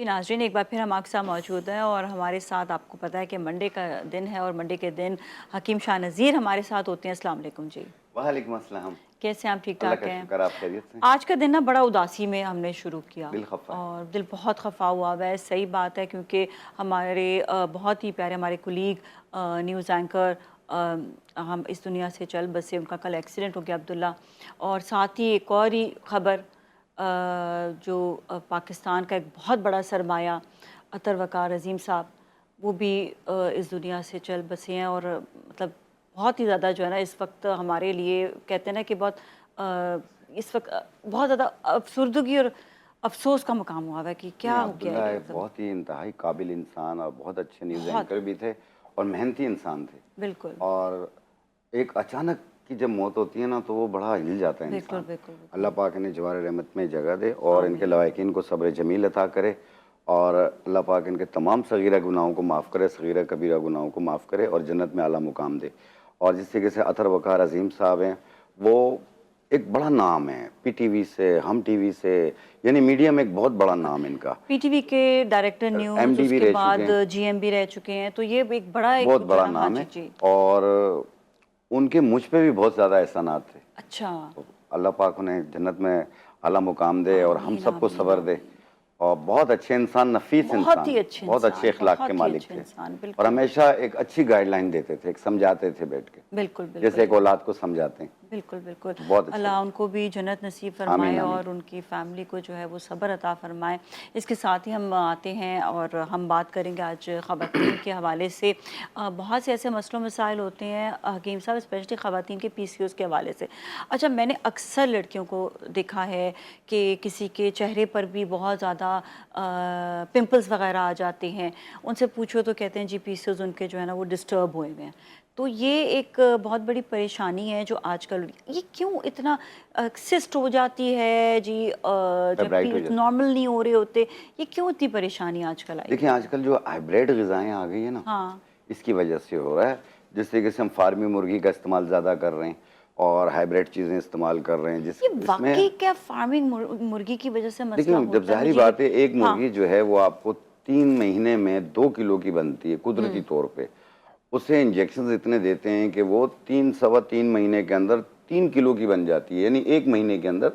नाज़रीन, एक बार फिर हम आपके साथ मौजूद हैं और हमारे साथ आपको पता है कि मंडे का दिन है और मंडे के दिन हकीम शाह नज़ीर हमारे साथ होते हैं। अस्सलाम वालेकुम जी। वालेकुम अस्सलाम। कैसे हैं आप? ठीक अल्लाह ठाक का हैं? शुक्र, आप खैरियत से? आज का दिन ना बड़ा उदासी में हमने शुरू किया दिल खफ़ा है। और दिल बहुत खफा हुआ हुआ है। सही बात है, क्योंकि हमारे बहुत ही प्यारे हमारे कुलीग न्यूज़ एंकर हम इस दुनिया से चल बसे। उनका कल एक्सीडेंट हो गया अब्दुल्ला। और साथ ही एक और ही खबर, जो पाकिस्तान का एक बहुत बड़ा सरमाया अतर वक़ार अज़ीम साहब, वो भी इस दुनिया से चल बसे हैं। और मतलब बहुत ही ज़्यादा जो है ना इस वक्त हमारे लिए कहते हैं ना कि बहुत इस वक्त बहुत ज़्यादा अफसुर्दगी और अफ़सोस का मुकाम हुआ है कि नहीं, क्या हो गया अब्दुल्ला ये, एक मतलब बहुत ही इंतहाई काबिल इंसान और बहुत अच्छे न्यूज़ बहुत। एंकर भी थे और मेहनती इंसान थे। बिल्कुल और एक अचानक की जब मौत होती है ना, तो वो बड़ा हिल जाता है बिल्कुल इंसान। बिल्कुल अल्लाह बिल्कुल। पाक इन्हें जवार रहमत में जगह दे और इनके आमीन। लवाकिन को सब्र जमील अता करे। और अल्लाह पाक इनके तमाम सगीरा गुनाहों को माफ़ करे, सगीरा कबीरा गुनाहों को माफ़ करे और जन्नत में आला मुकाम दे। और जिस तरीके से अतर वक़ार अज़ीम साहब हैं, वो एक बड़ा नाम है पीटीवी से, हम टीवी से, यानी मीडिया में एक बहुत बड़ा बिल्कुल। नाम है इनका। पीटीवी के डायरेक्टर न्यूज़, एमडी भी उसके रह चुके बाद हैं, जीएम भी रह चुके हैं, तो ये एक बड़ा एक बहुत जो है बड़ा ना। हाँ नाम जी है। जी। और उनके मुझ पे भी बहुत ज़्यादा एहसानात थे। अच्छा। तो अल्लाह पाक उन्हें जन्नत में आला मुकाम दे और हम आमीन सबको आमीन सब्र दे। आमीन। और बहुत अच्छे इंसान, नफीस बहुत ही इंसान, अच्छे बहुत अच्छे इंसान, इखलाक के बहुत ही मालिक अच्छे थे। इंसान। और बिल्कुल हमेशा एक अच्छी गाइडलाइन देते थे, एक समझाते थे बैठ के, बिल्कुल जैसे बिल्कुल। एक औलाद को समझाते हैं। बिल्कुल बिल्कुल। बहुत अच्छा अल्लाह लगा। उनको भी जन्नत नसीब आमीन फ़रमाए आमीन। और उनकी फ़ैमिली को जो है वो सब्र अता फ़रमाए। इसके साथ ही हम आते हैं और हम बात करेंगे आज ख़वातीन के हवाले से। बहुत से ऐसे मसलों मसाइल होते हैं हकीम साहब, स्पेशली ख़वातीन के पीसीओएस के हवाले से। अच्छा, मैंने अक्सर लड़कियों को देखा है कि किसी के चेहरे पर भी बहुत ज़्यादा पिंपल्स वग़ैरह आ जाते हैं। उनसे पूछो तो कहते हैं जी पीसीओएस उनके जो है ना वो डिस्टर्ब हुए हुए हैं। तो ये एक बहुत बड़ी परेशानी है जो आजकल, ये क्यों इतना सिस्ट हो जाती है जी, जब फेब्राइट हो पीरियड्स जाता है। नॉर्मल नहीं हो रहे होते, ये क्यों इतनी परेशानी आजकल आई देखिए, हुई है? आजकल जो हाइब्रिड ग़िज़ाएँ आ गई है ना, हाँ। इसकी वजह से हो रहा है। जिस तरीके से हम फार्मी मुर्गी का इस्तेमाल ज़्यादा कर रहे हैं और हाइब्रिड चीज़ें इस्तेमाल कर रहे हैं, जिस ये इसमें वाक़ई क्या फार्मिंग मुर्गी की वजह से मसला देखिए, जब होता है? ज़ाहिर-सी मुझे ये। बात है, एक हाँ। मुर्गी जो है वो आपको 3 महीने में 2 किलो की बनती है कुदरती हुँ। तौर पे। उसे इंजेक्शंस इतने देते हैं कि वो 3 सवा 3 महीने के अंदर 3 किलो की बन जाती है, यानी 1 महीने के अंदर,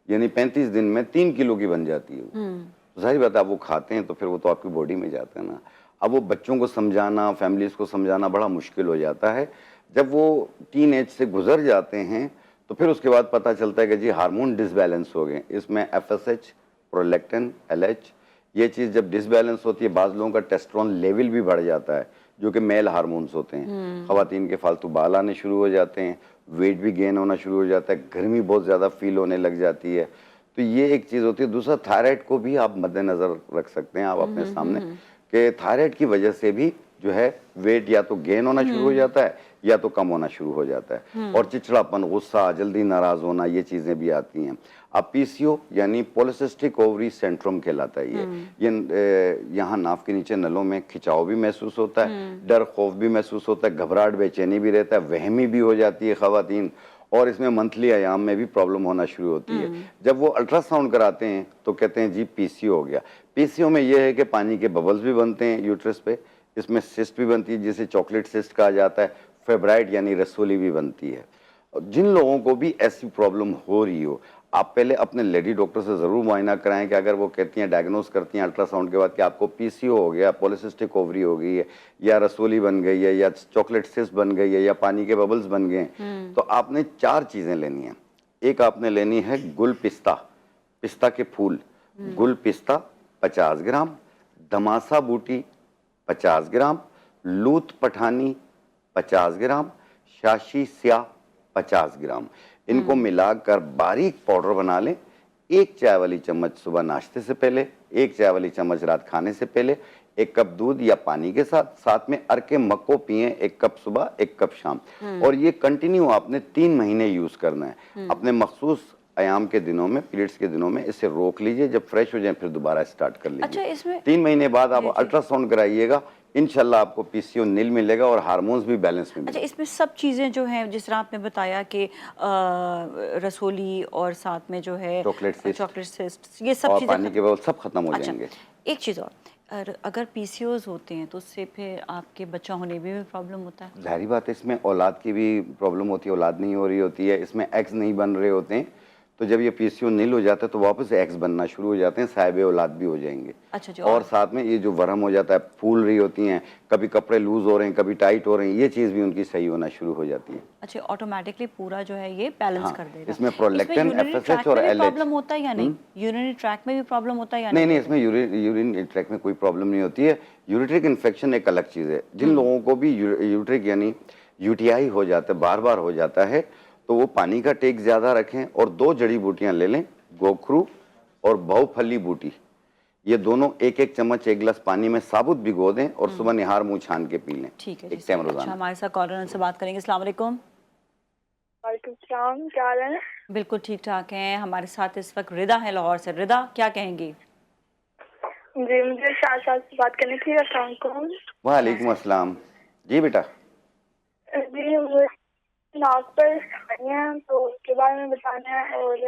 यानी 35 दिन में 3 किलो की बन जाती है वो। हुँ। तो ज़ाहिर बात है, आप वो खाते हैं तो फिर वो तो आपकी बॉडी में जाता है ना। अब वो बच्चों को समझाना, फैमिलीज़ को समझाना बड़ा मुश्किल हो जाता है। जब वो टीन एज से गुज़र जाते हैं, तो फिर उसके बाद पता चलता है कि जी हार्मोन डिसबैलेंस हो गए। इसमें एफएसएच, प्रोलैक्टिन, एलएच, ये चीज़ जब डिसबैलेंस होती है, बाज़ लोगों का टेस्टोस्टेरोन लेवल भी बढ़ जाता है, जो कि मेल हार्मोन्स होते हैं। हुँ। ख़वातीन के फालतू बाल आने शुरू हो जाते हैं, वेट भी गेन होना शुरू हो जाता है, गर्मी बहुत ज़्यादा फ़ील होने लग जाती है। तो ये एक चीज़ होती है। दूसरा, थायराइड को भी आप मद्देनज़र रख सकते हैं आप हुँ, अपने हुँ, हुँ, सामने, हुँ। कि थायराइड की वजह से भी जो है वेट या तो गेन होना शुरू हो हुँ, जाता है या तो कम होना शुरू हो जाता है। और हुँ, चिड़चिड़ापन, गुस्सा, जल्दी नाराज़ होना, ये चीज़ें भी आती हैं। अब पीसीओ यानी पॉलिसिस्टिक ओवरी सिंड्रोम कहलाता है ये। हुँ, यहाँ नाक के नीचे नलों में खिंचाव भी महसूस होता है, हुँ, डर खौफ भी महसूस होता है, घबराहट बेचैनी भी रहता है, वहमी भी हो जाती है ख़वातीन। और इसमें मंथली अयाम में भी प्रॉब्लम होना शुरू होती है। हुँ। जब वो अल्ट्रासाउंड कराते हैं तो कहते हैं जी पीसीओ हो गया। पीसीओ में ये है कि पानी के बबल्स भी बनते हैं यूट्रस पे, इसमें सिस्ट भी बनती है जिसे चॉकलेट सिस्ट कहा जाता है, फेब्राइड यानी रसोली भी बनती है। और जिन लोगों को भी ऐसी प्रॉब्लम हो रही हो, आप पहले अपने लेडी डॉक्टर से ज़रूर मुआयना कराएं कि अगर वो कहती हैं, डायग्नोस करती हैं अल्ट्रासाउंड के बाद कि आपको पीसीओ हो गया, पॉलिसिस्टिक ओवरी हो गई है, या रसोली बन गई है, या चॉकलेट सिस्ट बन गई है, या पानी के बबल्स बन गए हैं, हुँ, तो आपने 4 चीज़ें लेनी हैं। एक आपने लेनी है गुल पिस्ता, पिस्ता के फूल, हुँ, गुल पिस्ता 50 ग्राम, दमासा बूटी 50 ग्राम, लूत पठानी 50 ग्राम, शाशी स्याह 50 ग्राम। इनको हुँ, मिलाकर बारीक पाउडर बना लें। 1 चाय वाली चम्मच सुबह नाश्ते से पहले, 1 चाय वाली चम्मच रात खाने से पहले, 1 कप दूध या पानी के साथ, साथ में अर्के मक्को पिएं, 1 कप सुबह, 1 कप शाम। हुँ, और ये कंटिन्यू आपने 3 महीने यूज़ करना है। हुँ। अपने मखसूस अयाम के दिनों में, पीरियड्स के दिनों में इसे रोक लीजिए, जब फ्रेश हो जाए फिर दोबारा स्टार्ट कर लीजिए। अच्छा, इसमें 3 महीने बाद आप जी, जी। अल्ट्रासाउंड कराइएगा, इंशाल्लाह आपको पीसीओ निल मिलेगा और हार्मोन्स भी बैलेंस में अच्छा, मिलेंगे। इसमें सब चीज़ें जो हैं जिस तरह आपने बताया कि रसोली और साथ में जो है चॉकलेट सिस्ट चॉकलेट सिस्ट, ये सब और चीज़ें पानी खत्म। के बॉल सब खत्म हो अच्छा, जाएंगे। एक चीज़ और अगर पीसीओज होते हैं तो उससे फिर आपके बच्चा होने में भी प्रॉब्लम होता है? ज़ाहिर बात है, इसमें औलाद की भी प्रॉब्लम होती है, औलाद नहीं हो रही होती है, इसमें एग्स नहीं बन रहे होते हैं। तो जब ये पीसीओ नील हो जाता है तो वापस एग्स बनना शुरू हो जाते हैं, साहिब औलाद भी हो जाएंगे। अच्छा जी। और साथ में ये जो वरम हो जाता है, फूल रही होती हैं, कभी कपड़े लूज हो रहे हैं, कभी टाइट हो रहे हैं, ये चीज़ भी उनकी सही होना शुरू हो जाती है। अच्छा, ऑटोमेटिकली पूरा जो है ये बैलेंस हाँ, कर देगा। इसमें प्रोलैक्टिन, यूरिनरी एफएसएच ट्रैक और में भी एलएच। प्रॉब्लम होता है या नहीं? यूरिनरी ट्रैक में भी प्रॉब्लम होता है या नहीं नहीं? नहीं, इसमें यूरिन ट्रैक में कोई प्रॉब्लम नहीं होती है। यूरिट्रिक इन्फेक्शन एक अलग चीज़ है। जिन लोगों को भी यूरिट्रिक यानी यूटीआई हो जाता है, बार बार हो जाता है, तो वो पानी का टेक ज़्यादा रखें और 2 जड़ी बूटियां ले लें, गोखरू और बहुफली बूटी। ये दोनों एक एक चम्मच 1 गिलास पानी में साबुत भिगो दें और सुबह निहार मुंह छान के पी लें। ठीक है एक जी। टाइम अच्छा, रोजाना। हमारे साथ कॉलर से बात करेंगे। अस्सलाम वालेकुम। वालेकुम सलाम, क्या हाल है? बिल्कुल ठीक ठाक हैं। हमारे साथ इस वक्त रिदा है लाहौर से। रिदा, क्या कहेंगी? जी, मुझे शाह से बात करनी थी। अस्सलाम वालेकुम। वालेकुम अस्सलाम। जी बेटा। जी, मुझे नाक पर खानी है तो उसके बारे में बताना है। और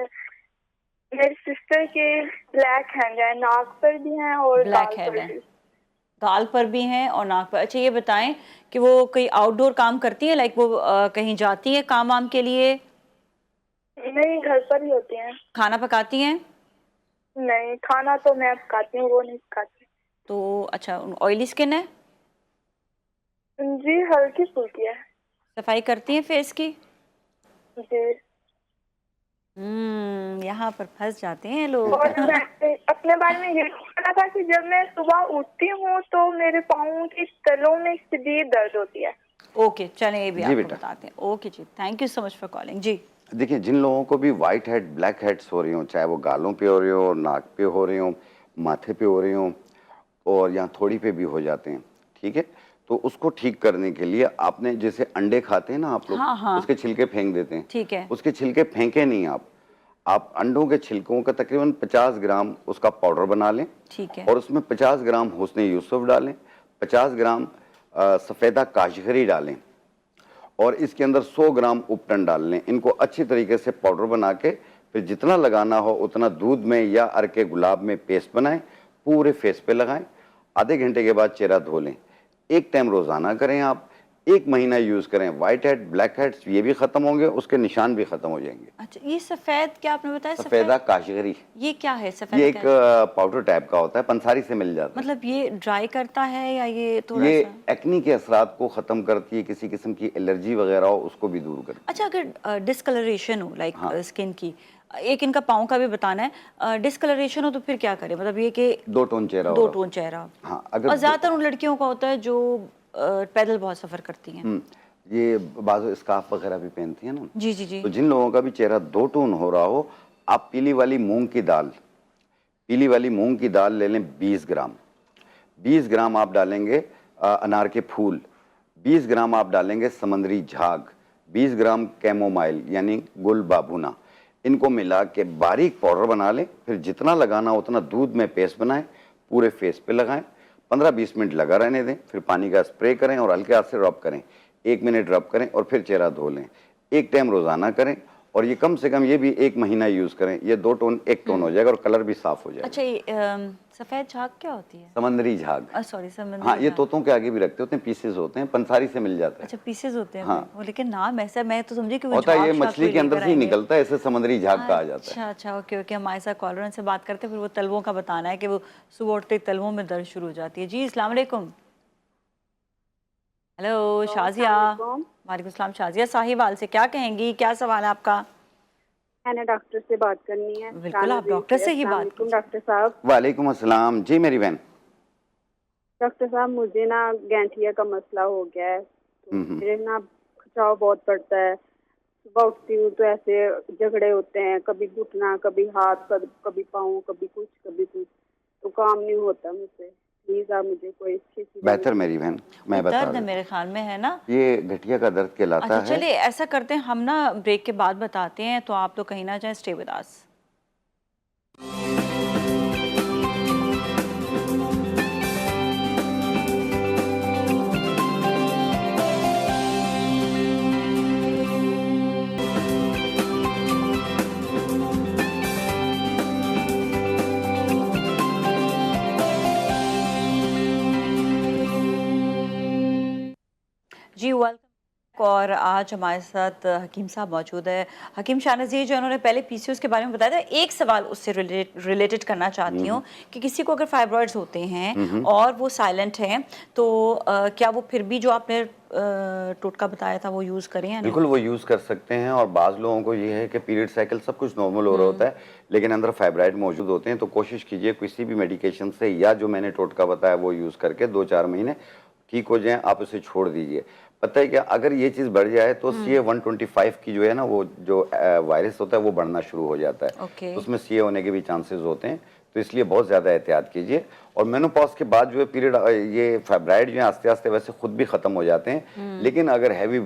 मेरी सिस्टर के ब्लैक हैंड है, नाक पर भी हैं और ब्लैक गाल हेड पर है, भी। गाल पर भी हैं और नाक पर। अच्छा, ये बताएं कि वो कोई आउटडोर काम करती है, लाइक वो कहीं जाती है काम वाम के लिए? नहीं, घर पर ही होती हैं। खाना पकाती हैं? नहीं, खाना तो मैं पकाती हूँ, वो नहीं पकाती। तो अच्छा, ऑयली स्किन है? जी, हल्की फुल्की है। सफाई करती हैं फेस की? जी। यहाँ पर फंस जाते हैं लोग। और मैं अपने बारे में ये कहना था कि जब मैं सुबह उठती हूँ तो मेरे पाँव की तलों में शदीद दर्द होती है। ओके, चलें, ये भी जी आपको बेटा। बताते हैं। ओके जी, thank you so much for calling जी। देखिए, जिन लोगों को भी वाइट हेड, ब्लैक हेड्स हो रही हो, चाहे वो गालों पे हो रही हो, नाक पे हो रही हो, माथे पे हो रही हो और यहाँ थोड़ी पे भी हो जाते हैं, ठीक है, तो उसको ठीक करने के लिए आपने जैसे अंडे खाते हैं ना आप लोग, हाँ हाँ, उसके छिलके फेंक देते हैं, ठीक है। उसके छिलके फेंके नहीं आप अंडों के छिलकों का तकरीबन 50 ग्राम उसका पाउडर बना लें ठीक है। और उसमें 50 ग्राम हुस्न यूसुफ डालें, 50 ग्राम सफ़ेदा काशगरी डालें और इसके अंदर 100 ग्राम उपटन डाल लें। इनको अच्छी तरीके से पाउडर बना के फिर जितना लगाना हो उतना दूध में या अरके गुलाब में पेस्ट बनाएं, पूरे फेस पे लगाएं, आधे घंटे के बाद चेहरा धो लें। एक टाइम रोज़ाना करें आप, 1 महीना यूज़ करें। वाइट हेड, ब्लैक हेड्स ये भी ख़त्म होंगे, उसके निशान भी ख़त्म हो जाएंगे। अच्छा, ये सफ़ेद क्या आपने बताया? सफ़ेदा काशगरी, ये क्या है सफ़ेद? ये एक पाउडर टाइप का होता है, पंसारी से मिल जाता है। मतलब ये ड्राई करता है या ये थोड़ा ये सा? एक्नी के असरात को ख़त्म करती है, किसी किस्म की एलर्जी वगैरह हो उसको भी दूर करती है। अच्छा, अगर डिस्कलरेशन हो लाइक हाँ। स्किन की, एक इनका पाँव का भी बताना है, डिस्कलरेशन हो तो फिर क्या करें? मतलब ये कि 2 टोन चेहरा दो होगा। टोन चेहरा। हाँ, अगर और ज़्यादातर उन लड़कियों का होता है जो पैदल बहुत सफ़र करती हैं। ये बाजू स्कार्फ वगैरह भी पहनती है ना, जी जी जी। तो जिन लोगों का भी चेहरा 2 टोन हो रहा हो, आप पीली वाली मूंग की दाल ले लें 20 ग्राम। 20 ग्राम आप डालेंगे अनार के फूल, 20 ग्राम आप डालेंगे समंदरी झाग, 20 ग्राम कैमोमाइल यानी गुल बाबूना। इनको मिला के बारीक पाउडर बना लें, फिर जितना लगाना उतना दूध में पेस्ट बनाएं, पूरे फेस पे लगाएं, 15-20 मिनट लगा रहने दें, फिर पानी का स्प्रे करें और हल्के हाथ से रब करें, 1 मिनट रब करें और फिर चेहरा धो लें। एक टाइम रोज़ाना करें और ये कम से कम ये भी 1 महीना यूज़ करें। ये 2 टोन 1 टोन हो जाएगा और कलर भी साफ हो जाएगा। अच्छा, ये सफ़ेद झाग क्या होती है? समंदरी झाग। सॉरी, समंदरी हाँ, ये झाग। तोतों के आगे भी रखते होते हैं, पीसेस होते हैं, पंसारी से मिल जाता है। अच्छा, पीसेस होते हैं। हाँ। वो लेकिन नाम ऐसा, मैं तो समझी कि वो होता है, ये झाग शाग मछली कोई के अंदर लेकर से ही आएंगे। निकलता है, इसे समंदरी झाग कहा जाता है। अच्छा अच्छा, ओके ओके। हमारे साथ कॉलर से बात करते हैं, फिर वो तलवों का बताना है कि वो सुबह उठते ही तलवों में दर्द शुरू हो जाती है। जी, अस्सलाम वालेकुम। हेलो शाजिया। वालेकुम सलाम शाजिया साहिवाल से, क्या कहेंगी, क्या सवाल है आपका? मैंने डॉक्टर से बात करनी है। बिल्कुल, आप डॉक्टर से ही बात कीजिए। डॉक्टर साहब। वालेकुम अस्सलाम। जी मेरी बहन। डॉक्टर साहब, मुझे ना गैंठिया का मसला हो गया है, तो मेरे ना खिंचाव बहुत पड़ता है। सुबह उठती हूँ तो ऐसे झगड़े होते हैं, कभी घुटना, कभी हाथ, कभी पाँव, कभी कुछ, तो काम नहीं होता मुझसे। प्लीज आप मुझे कोई अच्छी सी बेहतर मेरी बहन, मैं बता दर्द दूं। मेरे ख्याल में है ना? ये गठिया का दर्द कहलाता अच्छा, है। चलिए ऐसा करते हैं, हम ना ब्रेक के बाद बताते हैं, तो आप तो कहीं ना जाए, स्टे विद अस। और आज हमारे साथ हकीम साहब मौजूद है, हकीम शाह नज़ीर, जो उन्होंने पहले पीसीओएस के बारे में बताया था। एक सवाल उससे रिलेटेड करना चाहती हूँ कि किसी को अगर फाइब्रॉइड्स होते हैं और वो साइलेंट हैं तो क्या वो फिर भी जो आपने टोटका बताया था वो यूज़ करें या नहीं? बिल्कुल वो यूज़ कर सकते हैं। और बाज़ लोगों को ये है कि पीरियड साइकिल सब कुछ नॉर्मल हो रहा होता है लेकिन अंदर फाइब्राइड मौजूद होते हैं, तो कोशिश कीजिए किसी भी मेडिकेशन से या जो मैंने टोटका बताया वो यूज़ करके 2-4 महीने ठीक हो जाएं, आप उसे छोड़ दीजिए। पता है क्या, अगर ये चीज़ बढ़ जाए तो CA-125 की जो है ना, वो जो वायरस होता है वो बढ़ना शुरू हो जाता है। तो उसमें CA होने के भी चांसेस होते हैं, तो इसलिए बहुत ज़्यादा एहतियात कीजिए। और मेनोपॉज के बाद जो है पीरियड, ये फाइब्राइड जो है आस्ते आस्ते वैसे खुद भी ख़त्म हो जाते हैं, लेकिन अगर हैवी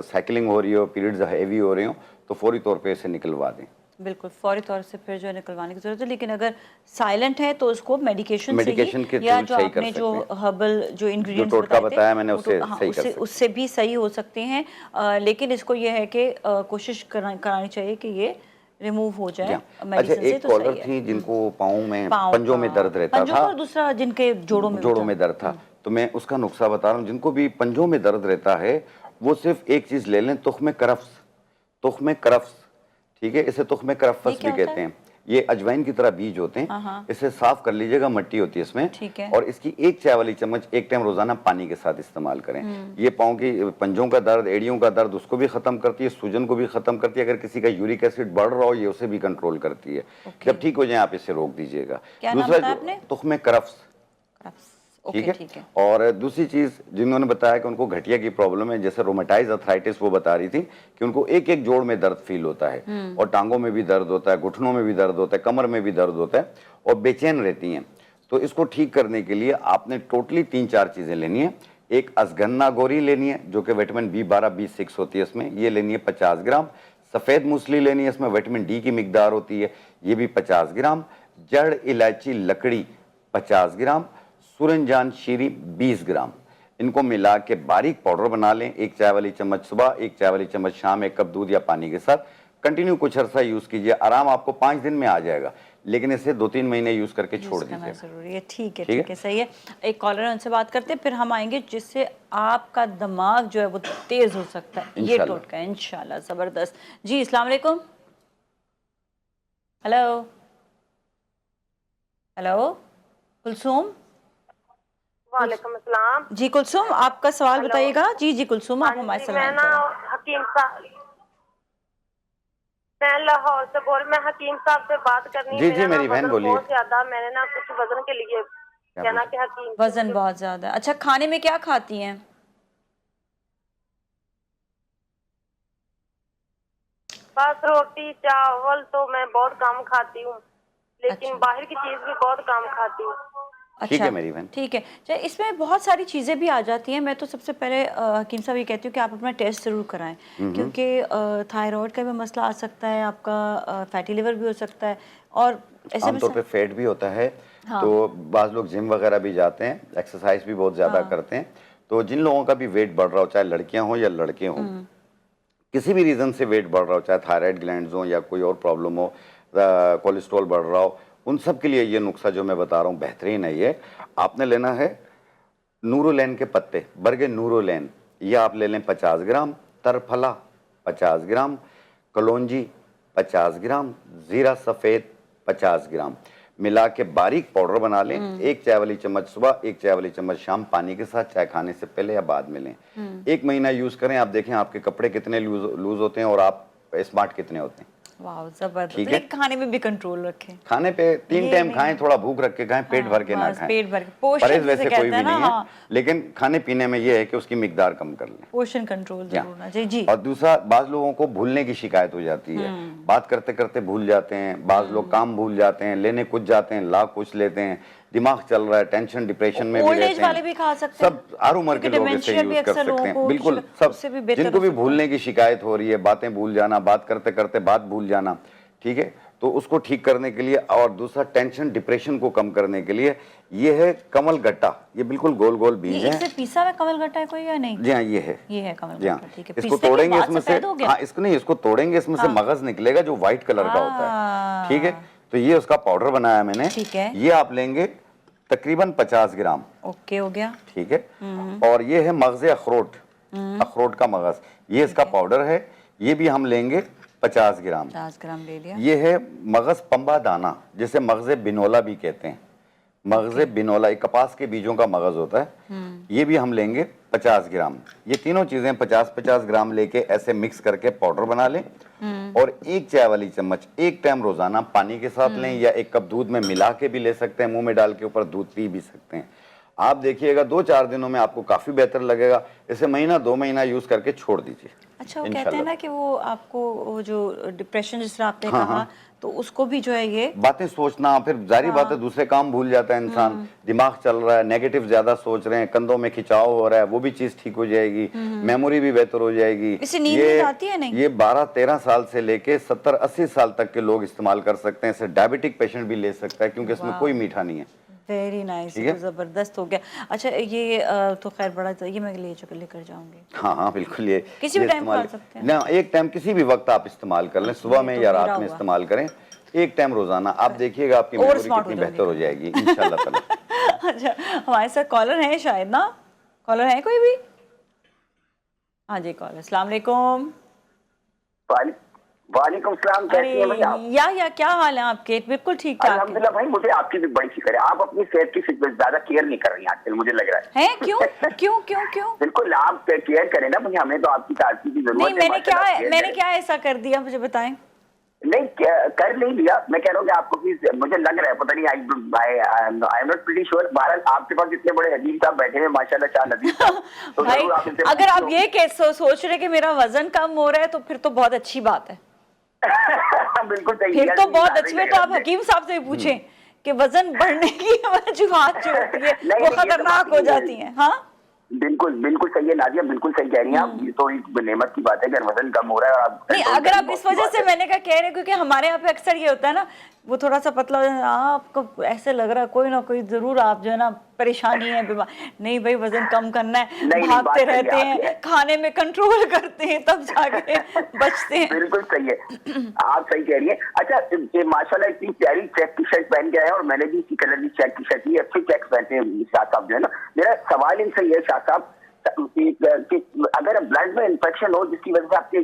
साइकिलिंग हो रही हो, पीरियड्स हैवी हो रही हो, तो फौरी तौर पे इसे निकलवा दें। बिल्कुल फौरी तौर से फिर जो है निकलवाने की जरूरत है, लेकिन अगर साइलेंट है तो उसको मेडिकेशन के या थ्रू जो सही कर आपने जो सकते हैं। हर्बल जो इंग्रेडिएंट्स जो टोटका बताए थे, बताया मैंने वो उससे हाँ, सही कर सकते हैं। उससे भी सही हो सकते हैं। लेकिन इसको ये है कि कोशिश करानी चाहिए कि ये रिमूव हो जाए अच्छा, मेडिसिन से, एक तो कॉलर सही है। थी जिनको पाँव में, पाँव पंजों का- में दर्द रहता पंजों था, का, और दूसरा जिनके जोड़ों में दर्द था, तो मैं उसका नुस्खा बता रहा हूँ। जिनको भी पंजों में दर्द रहता है वो सिर्फ एक चीज ले लें, तुख्मे करफ्स, ठीक है, इसे तुख्मे करफ्स भी कहते हैं। ये अजवाइन की तरह बीज होते हैं, इसे साफ कर लीजिएगा, मिट्टी होती है इसमें, ठीक है। और इसकी 1 चाय वाली चम्मच एक टाइम रोजाना पानी के साथ इस्तेमाल करें। ये पाँव की पंजों का दर्द, एड़ियों का दर्द, उसको भी खत्म करती है, सूजन को भी खत्म करती है। अगर किसी का यूरिक एसिड बढ़ रहा हो, ये उसे भी कंट्रोल करती है। जब ठीक हो जाए आप इसे रोक दीजिएगा। दूसरा तुख्मे करफ्स, ठीक है। और दूसरी चीज जिन्होंने बताया कि उनको घटिया की प्रॉब्लम है, जैसे रोमेटाइज अर्थराइटिस, वो बता रही थी कि उनको एक एक जोड़ में दर्द फील होता है, और टांगों में भी दर्द होता है, घुटनों में भी दर्द होता है, कमर में भी दर्द होता है, और बेचैन रहती हैं। तो इसको ठीक करने के लिए आपने टोटली 3-4 चीजें लेनी है। एक अजगन्ना गोरी लेनी है जो कि विटामिन B12 B6 होती है इसमें, ये लेनी है 50 ग्राम। सफेद मूसली लेनी है, इसमें विटामिन D की मिकदार होती है, ये भी 50 ग्राम। जड़ इलायची लकड़ी 50 ग्राम। सूरजजान शीरी 20 ग्राम। इनको मिला के बारीक पाउडर बना लें। 1 चाय वाली चम्मच सुबह, 1 चाय वाली चम्मच शाम, 1 कप दूध या पानी के साथ कंटिन्यू कुछ अर्सा यूज कीजिए। आराम आपको 5 दिन में आ जाएगा, लेकिन इसे 2-3 महीने यूज करके छोड़ दीजिए। जरूरी है। ठीक है, सही है। एक कॉलर, उनसे बात करते हैं, फिर हम आएंगे, जिससे आपका दिमाग जो है वो तेज हो सकता है। ये टोटका इंशाल्लाह जबरदस्त। जी, अस्सलाम वालेकुम। हेलो कुलसूम। वालेकुम अस्सलाम। जी कुलसूम, आपका सवाल बताइएगा। जी कुलसूम, आप हमारे साथ। मैं ना हकीम साहब, मैं लाहौर से मैं हकीम साहब से बात करनी है। जी मेरी बहन बोलिए। बहुत ज्यादा, मैंने ना कुछ वजन के लिए कहना कि हकीम, वजन बहुत ज्यादा। अच्छा, खाने में क्या खाती हैं? बस रोटी चावल तो मैं बहुत कम खाती हूँ, लेकिन अच्छा। बाहर की चीज भी बहुत कम खाती हूँ। ठीक है मेरी बहन, ठीक है। इसमें बहुत सारी चीज़ें भी आ जाती हैं। मैं तो सबसे पहले हकीम साहब ये कहती हूँ कि आप अपना टेस्ट ज़रूर कराएं, क्योंकि थायराइड का भी मसला आ सकता है, आपका फैटी लिवर भी हो सकता है, और ऐसे आमतौर पे फैट भी होता है। हाँ। तो बाज़ लोग जिम वगैरह भी जाते हैं, एक्सरसाइज भी बहुत ज़्यादा करते हैं। तो जिन लोगों का भी वेट बढ़ रहा हो, चाहे लड़कियाँ हों या लड़के हों, किसी भी रीज़न से वेट बढ़ रहा हो, चाहे थायराइड ग्लैंड्स हो या कोई और प्रॉब्लम हो, कोलेस्ट्रॉल बढ़ रहा हो, उन सब के लिए ये नुस्खा जो मैं बता रहा हूँ बेहतरीन है। ये आपने लेना है नूरोलैन के पत्ते, बर्गे नूरोलैन, ये आप ले लें 50 ग्राम। तरफला 50 ग्राम। कलौंजी 50 ग्राम। ज़ीरा सफ़ेद 50 ग्राम। मिला के बारीक पाउडर बना लें। 1 चाय वाली चम्मच सुबह, 1 चाय वाली चम्मच शाम, पानी के साथ, चाय खाने से पहले या बाद में लें। 1 महीना यूज़ करें, आप देखें आपके कपड़े कितने लूज होते हैं और आप स्मार्ट कितने होते हैं। वाह जबरदस्त। लेकिन खाने में भी कंट्रोल रखें। खाने पे 3 टाइम खाएं, थोड़ा भूख रख के खाएं, पेट भर के ना खाएं। पेट भर के, परहेज वैसे कोई भी नहीं है, लेकिन खाने पीने में ये है कि उसकी मिकदार कम कर लें। पोषण कंट्रोल जरूर होना चाहिए। जी। और दूसरा, बाज लोगों को भूलने की शिकायत हो जाती है, बात करते करते भूल जाते हैं, बाज लोग काम भूल जाते हैं, लेने कुछ जाते हैं, ला कुछ लेते हैं, दिमाग चल रहा है, टेंशन डिप्रेशन में भी रहते हैं। वाले भी खा सकते हैं, सब हर उम्र के लोग इसे यूज कर सकते हैं। बिल्कुल सब, जिनको भी भूलने की शिकायत हो रही है, बातें भूल जाना, बात करते करते बात भूल जाना, ठीक है, तो उसको ठीक करने के लिए, और दूसरा टेंशन डिप्रेशन को कम करने के लिए, ये है कमल गट्टा। ये बिल्कुल गोल गोल बीज है। इससे पीसा हुआ कमल गट्टा है कोई या नहीं? जी हाँ, ये है कमल गट्टा। ठीक है, इसको तोड़ेंगे, इसमें से, हाँ इसको नहीं, इसको तोड़ेंगे, इसमें से मगज निकलेगा जो व्हाइट कलर का होता है, ठीक है। तो ये उसका पाउडर बनाया मैंने, ठीक है। ये आप लेंगे तकरीबन 50 ग्राम। ओके, हो गया, ठीक है। और ये है मगज़े अखरोट, अखरोट का मगज, ये इसका पाउडर है, ये भी हम लेंगे 50 ग्राम। 50 ग्राम ले लिया। ये है मगज पंबा दाना, जिसे मगज बिनोला भी कहते हैं। मगज बिनोला एक कपास के बीजों का मगज होता है, ये भी हम लेंगे 50 ग्राम। ये तीनों चीजें 50-50 ग्राम लेके ऐसे मिक्स करके पाउडर बना लें और 1 चाय वाली चम्मच एक टाइम रोजाना पानी के साथ लें, या 1 कप दूध में मिला के भी ले सकते हैं, मुंह में डाल के ऊपर दूध पी भी सकते हैं। आप देखिएगा 2-4 दिनों में आपको काफी बेहतर लगेगा। इसे महीना 2 महीना यूज करके छोड़ दीजिए। अच्छा, वो कहते हैं ना कि वो आपको वो जो डिप्रेशन जिस तरह आपने कहा, तो उसको भी जो है ये बातें सोचना, फिर जारी बात है दूसरे काम भूल जाता है इंसान, दिमाग चल रहा है, नेगेटिव ज्यादा सोच रहे हैं, कंधों में खिंचाव हो रहा है, वो भी चीज ठीक हो जाएगी, मेमोरी भी बेहतर हो जाएगी। इससे नींद भी आती है नहीं? ये 12-13 साल से लेके 70-80 साल तक के लोग इस्तेमाल कर सकते हैं। इसे डायबिटिक पेशेंट भी ले सकता है, क्योंकि इसमें कोई मीठा नहीं है। वेरी नाइस, तो जबरदस्त हो गया। अच्छा, ये तो खैर बड़ा, ये मैं लेकर जाऊंगी। हाँ, बिल्कुल। ये किसी भी टाइम खा सकते हैं ना, एक टाइम किसी भी वक्त आप इस्तेमाल कर लें, सुबह में या रात में इस्तेमाल करें, एक टाइम रोजाना। आप देखिएगा आपकी मेमोरी कितनी बेहतर हो जाएगी इंशाल्लाह ताला। अच्छा, हमारे साथ कॉलर है शायद ना, कॉलर है कोई भी? हाँ जी, कॉलर। अस्सलाम वालेकुम। वालेकुम सलाम। कैसी हैं भाई आप? या क्या हाल है आपके? बिल्कुल ठीक ठाक। अल्हम्दुलिल्लाह भाई, मुझे आपकी भी बड़ी फिक्र है। आप अपनी सेहत की ज्यादा केयर नहीं कर रही आजकल, मुझे लग रहा है। हैं? क्यों? बिल्कुल, आप केयर करें ना, मुझे हमें तो आपकी ताज़गी की जरूरत नहीं, है। मैंने क्या ऐसा कर दिया, मुझे बताएं। नहीं कर नहीं लिया, मैं कह रहा हूँ कि आपको मुझे लग रहा है, पता नहीं, I am not pretty sure. बहरहाल आपके पास इतने बड़े हदीम साहब बैठे हैं माशाल्लाह, शाह नदीम साहब, तो भाई, अगर आप ये सोच रहे कि मेरा वजन कम हो रहा है, तो फिर तो बहुत अच्छी बात है। बिल्कुल सही, फिर तो बहुत अच्छी है। तो आप हकीम साहब से भी पूछें कि वजन बढ़ने की वजूहात जो होती है वो खतरनाक हो जाती हैं। हाँ, बिल्कुल सही है नादिया, बिल्कुल सही कह रही हैं आप। ये तो एक नेमत की बात है कि वजन कम हो रहा है। और आप नहीं, अगर आप इस वजह से मैंने कहा कह रहे, क्योंकि हमारे यहाँ पे अक्सर ये होता है ना, वो थोड़ा सा पतला हो जाता है, आपको ऐसे लग रहा है कोई ना कोई जरूर आप जो है ना परेशानी है, बीमार। नहीं भाई, वजन कम करना है, भागते रहते हैं, खाने में कंट्रोल करते हैं, तब जाके बचते हैं। बिल्कुल सही है, आप सही कह रही हैं। अच्छा, ये माशाल्लाह इतनी प्यारी चेक की शर्ट पहन के आए हैं, और मैंने भी इसी कलर की चेक की शर्ट ली, अच्छे चेक पहनते हैं शाह साहब जो है ना। मेरा सवाल इनसे ये शाह साहब, अगर ब्लड में इन्फेक्शन हो जिसकी वजह से आपके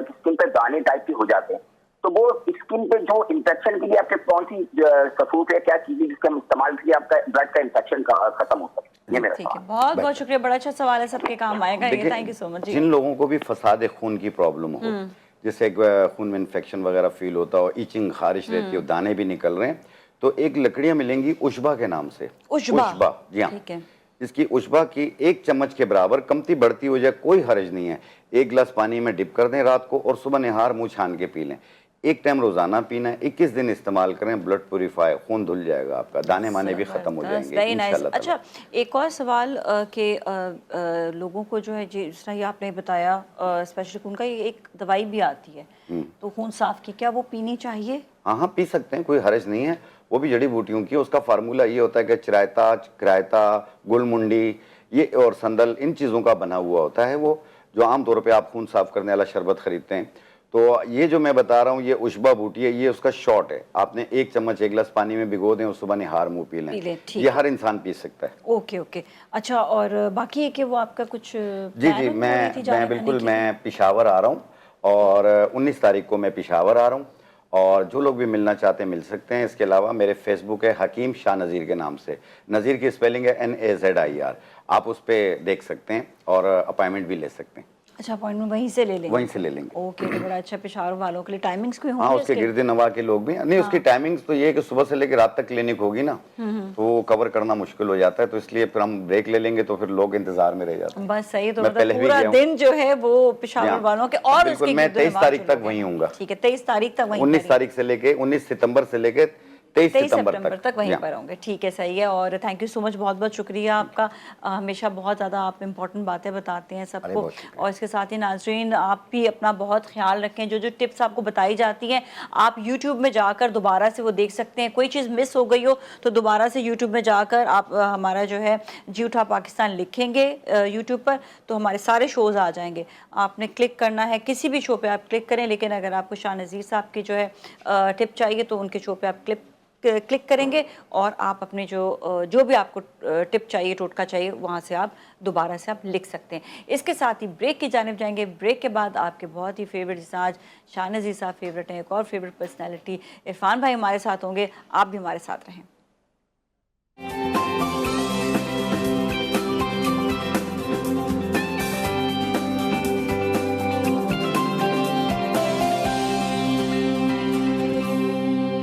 स्किन पे दाने टाइप के हो जाते हैं, तो वो स्किन पे जो इन्फेक्शन के लिए आपके कौन सी सबूत है, क्या चीजें जिसके हम इस्तेमाल किए आपका ब्लड का इन्फेक्शन खत्म हो सके? ये मेरा ठीक है, बहुत बहुत शुक्रिया, बड़ा अच्छा सवाल है, सबके काम आएगा ये। Thank you so much. जिन लोगों को भी फसाद खून की प्रॉब्लम हो, जैसे खून में इन्फेक्शन वगैरह फील होता हो, ईचिंग खारिश रहती हो, दाने भी निकल रहे हैं, तो एक लकड़ियां मिलेंगी उशबा के नाम से। उशबा, जी हाँ। ठीक है। इसकी उशबा की 1 चम्मच के बराबर कमती बढ़ती हो जाए, कोई हर्ज नहीं है। 1 गिलास पानी में डिप कर दें रात को, और सुबह निहार मुंह छान के पी लें। एक टाइम रोजाना पीना है, 21 दिन इस्तेमाल करें, ब्लड प्यूरिफाई, खून धुल जाएगा आपका, दाने माने भी खत्म हो जाएंगे इंशाल्लाह। अच्छा, एक और सवाल के लोगों को जो है जिस तरह ये आपने बताया, स्पेशली खून का एक दवाई भी आती है, तो खून साफ की, क्या वो पीनी चाहिए? हाँ, पी सकते हैं, कोई हर्ज नहीं है। वो भी जड़ी बूटियों की, उसका फार्मूला ये होता है कि चिरायता, गुलमुंडी ये और संदल, इन चीज़ों का बना हुआ होता है वो, जो आमतौर पे आप खून साफ करने वाला शरबत खरीदते हैं। तो ये जो मैं बता रहा हूँ, ये उशबा बूटी है, ये उसका शॉट है। आपने 1 चम्मच 1 गिलास पानी में भिगो दें और सुबह निहार मुंह पी लें। ये हर इंसान पी सकता है। ओके। अच्छा, और बाकी है कि वो आपका कुछ जी, मैं बिल्कुल, मैं पेशावर आ रहा हूँ, और 19 तारीख को मैं पेशावर आ रहा हूँ, और जो लोग भी मिलना चाहते हैं मिल सकते हैं। इसके अलावा मेरे फेसबुक है हकीम शाह नज़ीर के नाम से, नज़ीर की स्पेलिंग है NAZIR, आप उस पर देख सकते हैं और अपॉइंटमेंट भी ले सकते हैं। अच्छा, अपॉइंटमेंट वहीं से ले लेंगे? वहीं से ले लेंगे। ओके, तो बड़ा अच्छा। पेशावर वालों के लिए टाइमिंग्स कोई होंगे? हाँ, उसके गिरदे नवा के लोग भी नहीं। उसकी टाइमिंग्स तो ये है कि सुबह से लेकर रात तक क्लिनिक होगी ना, तो वो कवर करना मुश्किल हो जाता है, तो इसलिए फिर हम ब्रेक ले लेंगे, तो फिर लोग इंतजार में रह जाते हैं। बस सही, तो पूरा दिन जो है वो पेशावर वालों के, और बिल्कुल, मैं 23 तारीख तक वहीं हूँ। ठीक है, 23 तारीख तक वहीं। 19 तारीख से लेके 19 सितंबर से लेके 23 सितंबर तक वहीं पर होंगे। ठीक है, सही है। और थैंक यू सो मच, बहुत बहुत शुक्रिया आपका। हमेशा बहुत ज़्यादा आप इम्पोर्टेंट बातें बताते हैं सबको, और इसके साथ ही नाज़रीन, आप भी अपना बहुत ख्याल रखें। जो टिप्स आपको बताई जाती हैं, आप यूट्यूब में जाकर दोबारा से वो देख सकते हैं। कोई चीज़ मिस हो गई हो तो दोबारा से यूट्यूब में जाकर आप हमारा जो है जी उठा पाकिस्तान लिखेंगे यूट्यूब पर, तो हमारे सारे शोज़ आ जाएंगे। आपने क्लिक करना है, किसी भी शो पर आप क्लिक करें, लेकिन अगर आपको शाह नज़ीर साहब की जो है टिप चाहिए तो उनके शो पर आप क्लिक करेंगे और आप अपने जो भी आपको टिप चाहिए, टोटका चाहिए, वहाँ से आप दोबारा से आप लिख सकते हैं। इसके साथ ही ब्रेक की जानिब जाएंगे। ब्रेक के बाद आपके बहुत ही फेवरेट, जैसे आज शाहनज़ीर साहब फेवरेट हैं, एक और फेवरेट पर्सनैलिटी इरफान भाई हमारे साथ होंगे। आप भी हमारे साथ रहें।